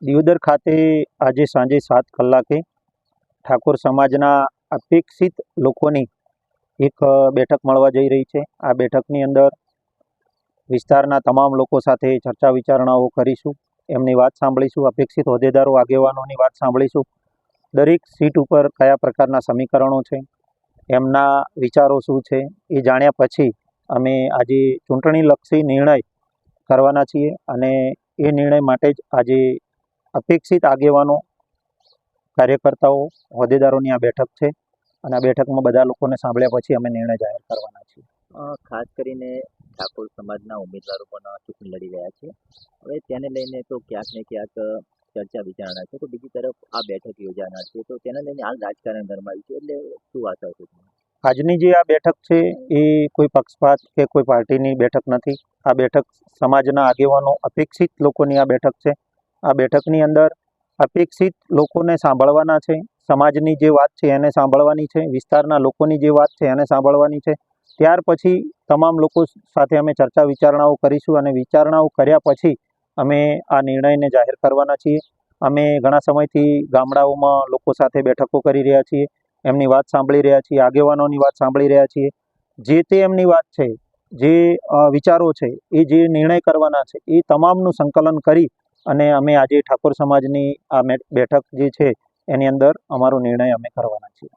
દિયોદર ખાતે આજે સાંજે 7 કલાકે ઠાકોર સમાજના અપેક્ષિત લોકોની એક બેઠક મળવા જઈ રહી છે। આ બેઠકની અંદર વિસ્તારના તમામ લોકો સાથે ચર્ચા વિચારણાઓ કરીશું, એમની વાત સાંભળીશું, અપેક્ષિત હોદ્દેદારો આગેવાનોની વાત સાંભળીશું। દરેક સીટ ઉપર કયા પ્રકારના સમીકરણો છે, એમના વિચારો શું છે, એ જાણ્યા પછી અમે આજે ચૂંટણીલક્ષી નિર્ણય કરવાના છીએ અને એ નિર્ણય માટે જ આજે અપેક્ષિત આગેવાનો, કાર્યકર્તાઓ, હોદ્દેદારોની આ બેઠક છે અને આ બેઠકમાં બધા લોકોને સાંભળ્યા પછી અમે નિર્ણય જાહેર કરવાના છીએ। ખાસ કરીને ઠાકોર સમાજના ઉમેદવારો પણ ચૂંટણી લડી રહ્યા છે। હવે તેને લઈને તો ક્યાંક ને ક્યાંક ચર્ચા વિચારણા છે, તો બીજી તરફ આ બેઠક યોજાનાર છે, તો તેને લઈને હાલ રાજકારણ ગરમાયું છે, એટલે શું આશા છે? આજની જે આ બેઠક છે એ કોઈ પક્ષપાત કે કોઈ પાર્ટીની બેઠક નથી। આ બેઠક સમાજના આગેવાનો, અપેક્ષિત લોકોની આ બેઠક છે। આ બેઠકની અંદર અપેક્ષિત લોકોને સાંભળવાના છે, સમાજની જે વાત છે એને સાંભળવાની છે, વિસ્તારના લોકોની જે વાત છે એને સાંભળવાની છે। ત્યાર પછી તમામ લોકો સાથે અમે ચર્ચા વિચારણાઓ કરીશું અને વિચારણાઓ કર્યા પછી અમે આ નિર્ણયને જાહેર કરવાના છીએ। અમે ઘણા સમયથી ગામડાઓમાં લોકો સાથે બેઠકો કરી રહ્યા છીએ, એમની વાત સાંભળી રહ્યા છીએ, આગેવાનોની વાત સાંભળી રહ્યા છીએ। જે તે એમની વાત છે, જે વિચારો છે, એ જે નિર્ણય કરવાના છે, એ તમામનું સંકલન કરી અને અમે આજે ઠાકોર સમાજની આ બેઠક જે છે એની અંદર અમારો નિર્ણય અમે કરવાના છીએ।